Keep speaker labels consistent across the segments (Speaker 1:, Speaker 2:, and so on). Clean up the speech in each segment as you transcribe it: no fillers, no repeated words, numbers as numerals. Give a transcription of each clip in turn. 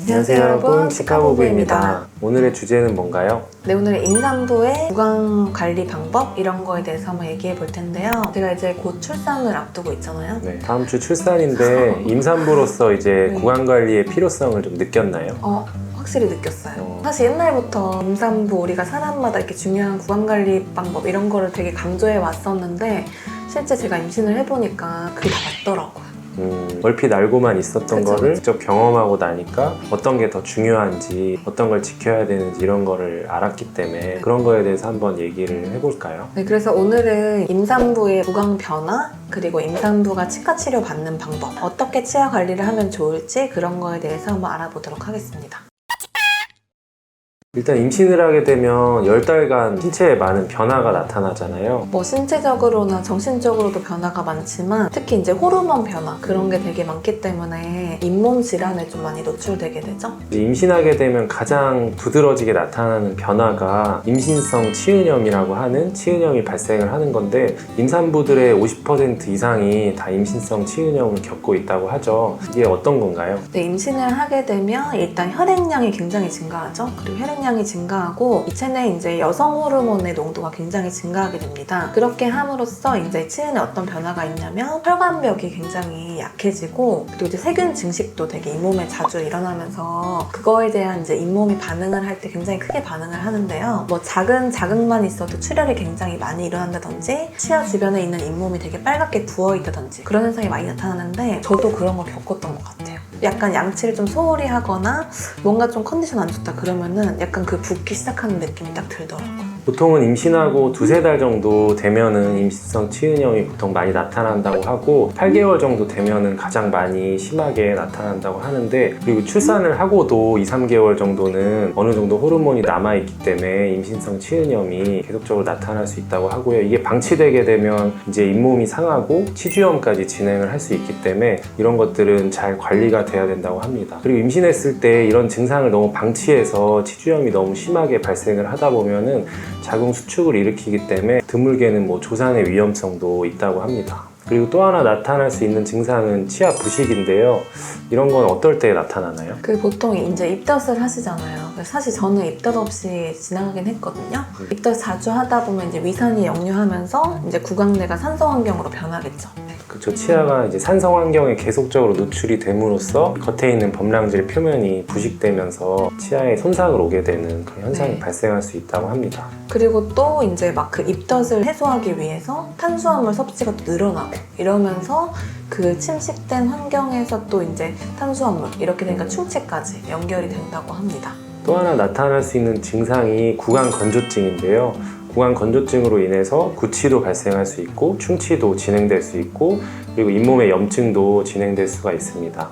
Speaker 1: 안녕하세요 여러분, 치카부부입니다. 오늘의 주제는 뭔가요?
Speaker 2: 네, 오늘은 임산부의 구강관리 방법 이런 거에 대해서 한번 얘기해 볼 텐데요. 제가 이제 곧 출산을 앞두고 있잖아요.
Speaker 1: 네, 다음 주 출산인데 임산부로서 이제
Speaker 2: 네.
Speaker 1: 구강관리의 필요성을 좀 느꼈나요?
Speaker 2: 확실히 느꼈어요. 사실 옛날부터 임산부 우리가 사람마다 이렇게 중요한 구강관리 방법 이런 거를 되게 강조해 왔었는데 실제 제가 임신을 해보니까 그게 다 맞더라고요.
Speaker 1: 얼핏 알고만 있었던
Speaker 2: 그쵸,
Speaker 1: 거를
Speaker 2: 그쵸.
Speaker 1: 직접 경험하고 나니까 어떤 게 더 중요한지 어떤 걸 지켜야 되는지 이런 거를 알았기 때문에 그런 거에 대해서 한번 얘기를 해볼까요?
Speaker 2: 네, 그래서 오늘은 임산부의 구강 변화 그리고 임산부가 치과 치료 받는 방법 어떻게 치아 관리를 하면 좋을지 그런 거에 대해서 한번 알아보도록 하겠습니다.
Speaker 1: 일단 임신을 하게 되면 10달간 신체에 많은 변화가 나타나잖아요.
Speaker 2: 뭐 신체적으로나 정신적으로도 변화가 많지만 특히 이제 호르몬 변화 그런 게 되게 많기 때문에 잇몸 질환에 좀 많이 노출되게 되죠.
Speaker 1: 임신하게 되면 가장 두드러지게 나타나는 변화가 임신성 치은염이라고 하는 치은염이 발생을 하는 건데 임산부들의 50% 이상이 다 임신성 치은염을 겪고 있다고 하죠. 이게 어떤 건가요?
Speaker 2: 네, 임신을 하게 되면 일단 혈액량이 굉장히 증가하죠. 그리고 혈액량이 증가하고 이 체내에 이제 여성 호르몬의 농도가 굉장히 증가하게 됩니다. 그렇게 함으로써 이제 치은에 어떤 변화가 있냐면 혈관벽이 굉장히 약해지고 그리고 이제 세균 증식도 되게 잇몸에 자주 일어나면서 그거에 대한 이제 잇몸이 반응을 할 때 굉장히 크게 반응을 하는데요. 뭐 작은 자극만 있어도 출혈이 굉장히 많이 일어난다든지 치아 주변에 있는 잇몸이 되게 빨갛게 부어 있다든지 그런 현상이 많이 나타나는데 저도 그런 걸 겪었던 것 같아요. 약간 양치를 좀 소홀히 하거나 뭔가 좀 컨디션 안 좋다 그러면은 약간 그 붓기 시작하는 느낌이 딱 들더라고요.
Speaker 1: 보통은 임신하고 두세 달 정도 되면은 임신성 치은염이 보통 많이 나타난다고 하고 8개월 정도 되면은 가장 많이 심하게 나타난다고 하는데 그리고 출산을 하고도 2, 3개월 정도는 어느 정도 호르몬이 남아있기 때문에 임신성 치은염이 계속적으로 나타날 수 있다고 하고요. 이게 방치되게 되면 이제 잇몸이 상하고 치주염까지 진행을 할 수 있기 때문에 이런 것들은 잘 관리가 돼야 된다고 합니다. 그리고 임신했을 때 이런 증상을 너무 방치해서 치주염이 너무 심하게 발생을 하다 보면은 자궁 수축을 일으키기 때문에 드물게는 뭐 조산의 위험성도 있다고 합니다. 그리고 또 하나 나타날 수 있는 증상은 치아 부식인데요. 이런 건 어떨 때 나타나나요?
Speaker 2: 그 보통 이제 입덧을 하시잖아요. 사실 저는 입덧 없이 지나가긴 했거든요. 입덧 자주 하다 보면 이제 위산이 역류하면서 이제 구강내가 산소 환경으로 변하겠죠.
Speaker 1: 그쵸, 치아가 이제 산성 환경에 계속적으로 노출이 됨으로써 겉에 있는 범랑질 표면이 부식되면서 치아에 손상을 오게 되는 그런 현상이
Speaker 2: 네.
Speaker 1: 발생할 수 있다고 합니다.
Speaker 2: 그리고 또 이제 막 그 입덧을 해소하기 위해서 탄수화물 섭취가 또 늘어나고 이러면서 그 침식된 환경에서 또 이제 탄수화물 이렇게 되니까 충치까지 연결이 된다고 합니다.
Speaker 1: 또 하나 나타날 수 있는 증상이 구강 건조증인데요. 구강 건조증으로 인해서 구취도 발생할 수 있고 충치도 진행될 수 있고 그리고 잇몸의 염증도 진행될 수가 있습니다.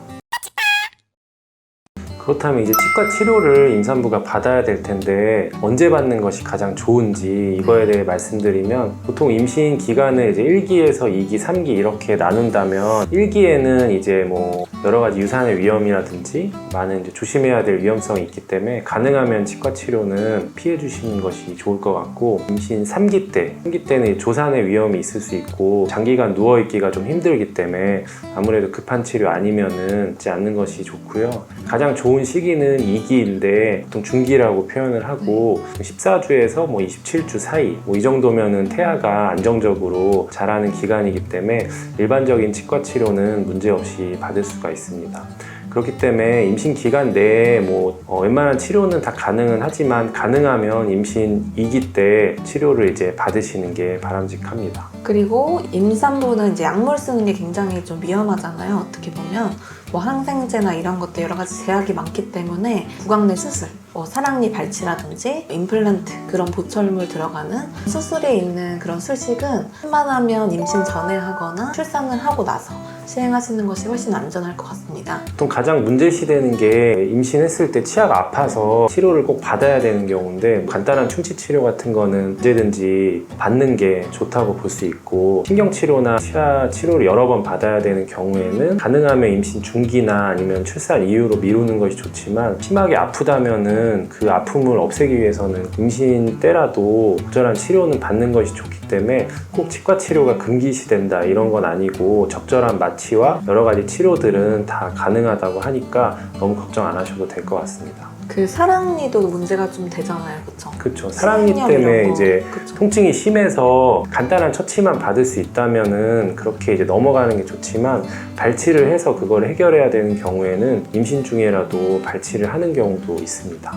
Speaker 1: 그렇다면 이제 치과 치료를 임산부가 받아야 될 텐데 언제 받는 것이 가장 좋은지 이거에 대해 말씀드리면 보통 임신 기간을 이제 1기에서 2기, 3기 이렇게 나눈다면 1기에는 이제 뭐 여러 가지 유산의 위험이라든지 많은 이제 조심해야 될 위험성이 있기 때문에 가능하면 치과 치료는 피해 주시는 것이 좋을 것 같고 임신 3기 때는 조산의 위험이 있을 수 있고 장기간 누워있기가 좀 힘들기 때문에 아무래도 급한 치료 아니면은 하지 않는 것이 좋고요. 가장 좋은 시기는 2기인데 보통 중기라고 표현을 하고 14주에서 뭐 27주 사이 뭐 이 정도면은 태아가 안정적으로 자라는 기간이기 때문에 일반적인 치과 치료는 문제없이 받을 수가 있습니다. 그렇기 때문에 임신 기간 내에 웬만한 치료는 다 가능은 하지만 가능하면 임신 2기 때 치료를 이제 받으시는 게 바람직합니다.
Speaker 2: 그리고 임산부는 이제 약물 쓰는 게 굉장히 좀 위험하잖아요. 어떻게 보면 뭐 항생제나 이런 것들 여러 가지 제약이 많기 때문에 구강내 수술, 사랑니 발치라든지 임플란트 그런 보철물 들어가는 수술에 있는 그런 수식은 웬만하면 임신 전에 하거나 출산을 하고 나서 시행하시는 것이 훨씬 안전할 것 같습니다.
Speaker 1: 보통 가장 문제시되는 게 임신했을 때 치아가 아파서 치료를 꼭 받아야 되는 경우인데 간단한 충치 치료 같은 거는 언제든지 받는 게 좋다고 볼 수 있고 신경치료나 치아 치료를 여러 번 받아야 되는 경우에는 가능하면 임신 중 분기나 아니면 출산 이후로 미루는 것이 좋지만 심하게 아프다면은 그 아픔을 없애기 위해서는 임신 때라도 적절한 치료는 받는 것이 좋기 때문에 꼭 치과 치료가 금기시된다 이런 건 아니고 적절한 마취와 여러 가지 치료들은 다 가능하다고 하니까 너무 걱정 안 하셔도 될 것 같습니다.
Speaker 2: 그 사랑니도 문제가 좀 되잖아요, 그렇죠?
Speaker 1: 그렇죠. 사랑니
Speaker 2: 신경
Speaker 1: 때문에
Speaker 2: 이런 거.
Speaker 1: 이제
Speaker 2: 그쵸.
Speaker 1: 통증이 심해서 간단한 처치만 받을 수 있다면은 그렇게 이제 넘어가는 게 좋지만 발치를 해서 그걸 해결해야 되는 경우에는 임신 중에라도 발치를 하는 경우도 있습니다.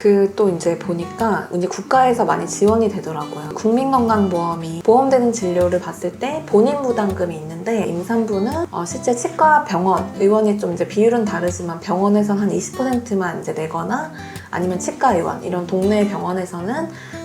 Speaker 2: 그 또 이제 보니까 이제 국가에서 많이 지원이 되더라고요. 국민건강보험이 보험되는 진료를 봤을 때 본인 부담금이 있는데 임산부는 실제 치과 병원, 의원이 좀 이제 비율은 다르지만 병원에서는 한 20%만 이제 내거나 아니면 치과 의원 이런 동네 병원에서는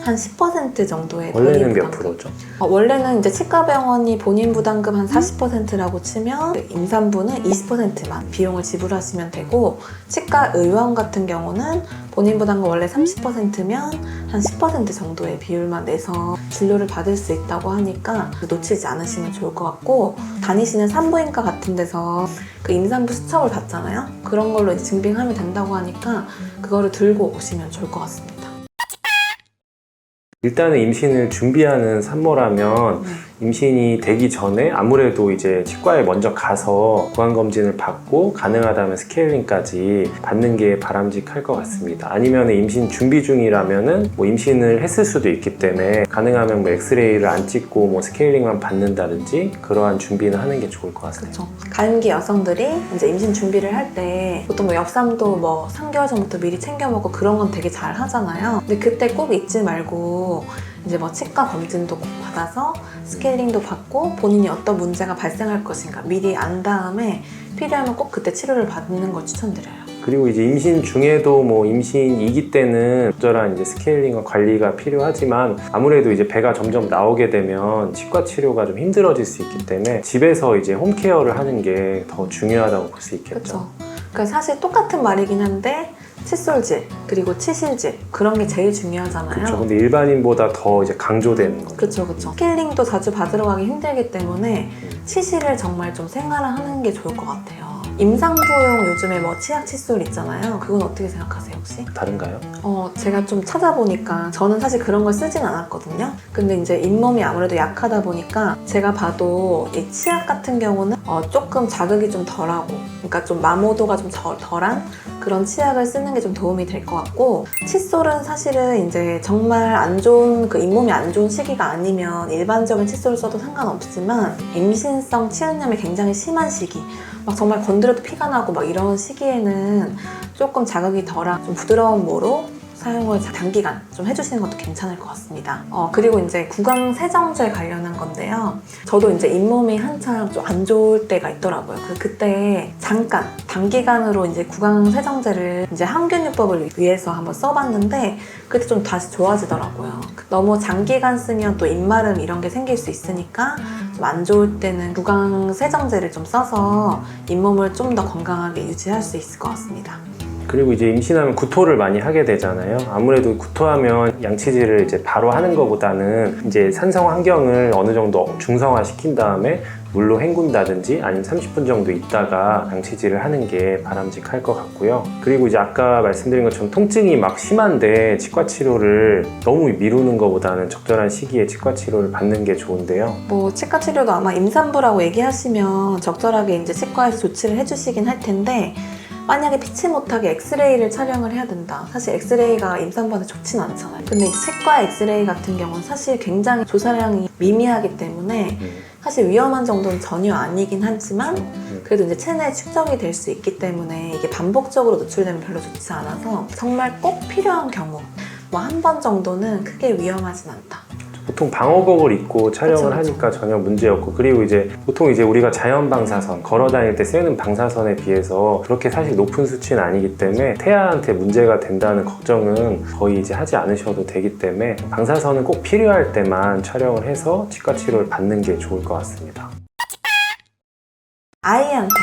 Speaker 2: 한 10% 정도의
Speaker 1: 원래는
Speaker 2: 본인
Speaker 1: 몇
Speaker 2: 부담금.
Speaker 1: 프로죠?
Speaker 2: 원래는 이제 치과 병원이 본인 부담금 한 40%라고 치면 임산부는 20%만 비용을 지불하시면 되고 치과 의원 같은 경우는 본인 부담금 원래 30%면 한 10% 정도의 비율만 내서 진료를 받을 수 있다고 하니까 놓치지 않으시면 좋을 것 같고 다니시는 산부인과 같은 데서 그 임산부 수첩을 받잖아요. 그런 걸로 이제 증빙하면 된다고 하니까 그거를 들고 오시면 좋을 것 같습니다.
Speaker 1: 일단은 임신을 준비하는 산모라면 임신이 되기 전에 아무래도 이제 치과에 먼저 가서 구강검진을 받고 가능하다면 스케일링까지 받는 게 바람직할 것 같습니다. 아니면 임신 준비 중이라면은 뭐 임신을 했을 수도 있기 때문에 가능하면 뭐 엑스레이를 안 찍고 뭐 스케일링만 받는다든지 그러한 준비는 하는 게 좋을 것 같습니다.
Speaker 2: 그렇죠. 가임기 여성들이 이제 임신 준비를 할 때 보통 뭐 엽산도 뭐 3개월 전부터 미리 챙겨 먹고 그런 건 되게 잘 하잖아요. 근데 그때 꼭 잊지 말고 이제 뭐 치과 검진도 꼭 받아서 스케일링도 받고 본인이 어떤 문제가 발생할 것인가 미리 안 다음에 필요하면 꼭 그때 치료를 받는 걸 추천드려요.
Speaker 1: 그리고 이제 임신 중에도 뭐 임신 2기 때는 적절한 이제 스케일링과 관리가 필요하지만 아무래도 이제 배가 점점 나오게 되면 치과 치료가 좀 힘들어질 수 있기 때문에 집에서 이제 홈케어를 하는 게 더 중요하다고 볼 수 있겠죠.
Speaker 2: 그렇죠. 그러니까 사실 똑같은 말이긴 한데 칫솔질 그리고 치실질 그런 게 제일 중요하잖아요.
Speaker 1: 그렇죠. 근데 일반인보다 더 이제 강조되는 거죠.
Speaker 2: 그렇죠, 그렇죠. 스케일링도 자주 받으러 가기 힘들기 때문에 치실을 정말 좀 생활화하는 게 좋을 것 같아요. 임산부용 요즘에 뭐 치약 칫솔 있잖아요. 그건 어떻게 생각하세요, 혹시?
Speaker 1: 다른가요?
Speaker 2: 제가 좀 찾아보니까 저는 사실 그런 걸 쓰진 않았거든요. 근데 이제 잇몸이 아무래도 약하다 보니까 제가 봐도 이 치약 같은 경우는 조금 자극이 좀 덜하고 그러니까 좀 마모도가 좀 덜한 그런 치약을 쓰는 게 좀 도움이 될 것 같고 칫솔은 사실은 이제 정말 안 좋은 그 잇몸이 안 좋은 시기가 아니면 일반적인 칫솔을 써도 상관없지만 임신성 치은염이 굉장히 심한 시기 막 정말 건드려도 피가 나고 막 이런 시기에는 조금 자극이 덜한 좀 부드러운 모로 사용을 단기간 좀 해주시는 것도 괜찮을 것 같습니다. 그리고 이제 구강 세정제 관련한 건데요. 저도 이제 잇몸이 한참 좀 안 좋을 때가 있더라고요. 그때 잠깐 단기간으로 이제 구강 세정제를 이제 항균요법을 위해서 한번 써봤는데 그때 좀 다시 좋아지더라고요. 너무 장기간 쓰면 또 입마름 이런 게 생길 수 있으니까 좀 안 좋을 때는 구강 세정제를 좀 써서 잇몸을 좀 더 건강하게 유지할 수 있을 것 같습니다.
Speaker 1: 그리고 이제 임신하면 구토를 많이 하게 되잖아요. 아무래도 구토하면 양치질을 이제 바로 하는 것보다는 이제 산성 환경을 어느 정도 중성화 시킨 다음에 물로 헹군다든지 아니면 30분 정도 있다가 양치질을 하는 게 바람직할 것 같고요. 그리고 이제 아까 말씀드린 것처럼 통증이 막 심한데 치과 치료를 너무 미루는 것보다는 적절한 시기에 치과 치료를 받는 게 좋은데요.
Speaker 2: 뭐 치과 치료도 아마 임산부라고 얘기하시면 적절하게 이제 치과에서 조치를 해주시긴 할 텐데 만약에 피치 못하게 엑스레이를 촬영을 해야 된다. 사실 엑스레이가 임산부한테 좋진 않잖아요. 근데 치과 엑스레이 같은 경우는 사실 굉장히 조사량이 미미하기 때문에 사실 위험한 정도는 전혀 아니긴 하지만 그래도 이제 체내에 축적이 될 수 있기 때문에 이게 반복적으로 노출되면 별로 좋지 않아서 정말 꼭 필요한 경우 뭐 한 번 정도는 크게 위험하진 않다.
Speaker 1: 보통 방호복을 입고 촬영을
Speaker 2: 그쵸, 그쵸.
Speaker 1: 하니까 전혀 문제 없고 그리고 이제 보통 이제 우리가 자연 방사선 걸어 다닐 때 쓰는 방사선에 비해서 그렇게 사실 높은 수치는 아니기 때문에 태아한테 문제가 된다는 걱정은 거의 이제 하지 않으셔도 되기 때문에 방사선은 꼭 필요할 때만 촬영을 해서 치과 치료를 받는 게 좋을 것 같습니다.
Speaker 2: 아이한테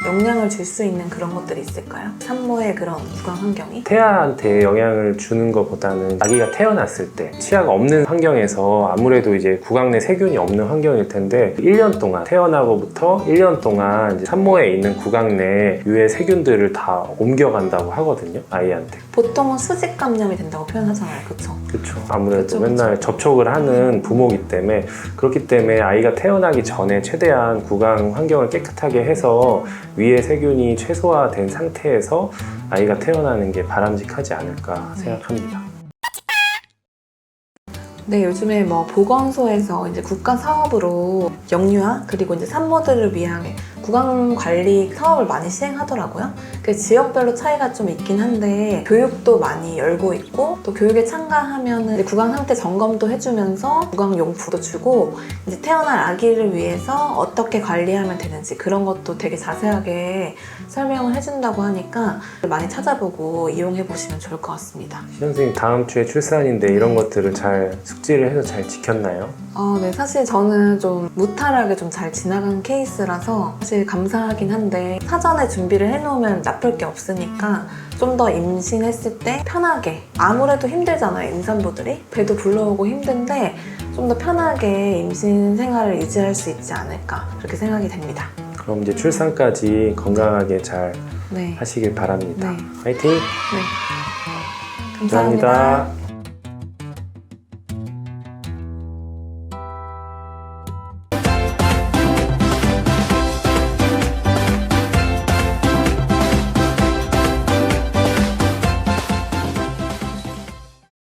Speaker 2: 영향을 줄 수 있는 그런 것들이 있을까요? 산모의 그런 구강 환경이?
Speaker 1: 태아한테 영향을 주는 것보다는 아기가 태어났을 때 치아가 없는 환경에서 아무래도 이제 구강 내 세균이 없는 환경일 텐데 1년 동안 태어나고부터 1년 동안 이제 산모에 있는 구강 내 유해 세균들을 다 옮겨간다고 하거든요, 아이한테.
Speaker 2: 보통은 수직 감염이 된다고 표현하잖아요, 그쵸?
Speaker 1: 그렇죠. 아무래도
Speaker 2: 그쵸,
Speaker 1: 맨날 접촉을 하는 부모이기 때문에 그렇기 때문에 아이가 태어나기 전에 최대한 구강 환경을 깨끗하게 해서 위에 세균이 최소화된 상태에서 아이가 태어나는 게 바람직하지 않을까 생각합니다.
Speaker 2: 네, 요즘에 뭐 보건소에서 이제 국가 사업으로 영유아 그리고 이제 산모들을 위한 구강 관리 사업을 많이 시행하더라고요. 그 지역별로 차이가 좀 있긴 한데 교육도 많이 열고 있고 또 교육에 참가하면은 이제 구강 상태 점검도 해주면서 구강 용품도 주고 이제 태어날 아기를 위해서 어떻게 관리하면 되는지 그런 것도 되게 자세하게 설명을 해준다고 하니까 많이 찾아보고 이용해 보시면 좋을 것 같습니다.
Speaker 1: 시 선생님 다음 주에 출산인데 이런 것들을 잘 숙지를 해서 잘 지켰나요?
Speaker 2: 네, 사실 저는 좀 무탈하게 좀 잘 지나간 케이스라서 사실 감사하긴 한데 사전에 준비를 해놓으면 나쁠 게 없으니까 좀 더 임신했을 때 편하게 아무래도 힘들잖아요, 임산부들이 배도 불러오고 힘든데 좀 더 편하게 임신 생활을 유지할 수 있지 않을까 그렇게 생각이 됩니다.
Speaker 1: 그럼 이제 출산까지 건강하게 잘
Speaker 2: 네,
Speaker 1: 하시길 바랍니다.
Speaker 2: 네.
Speaker 1: 화이팅!
Speaker 2: 네. 감사합니다.
Speaker 1: 감사합니다.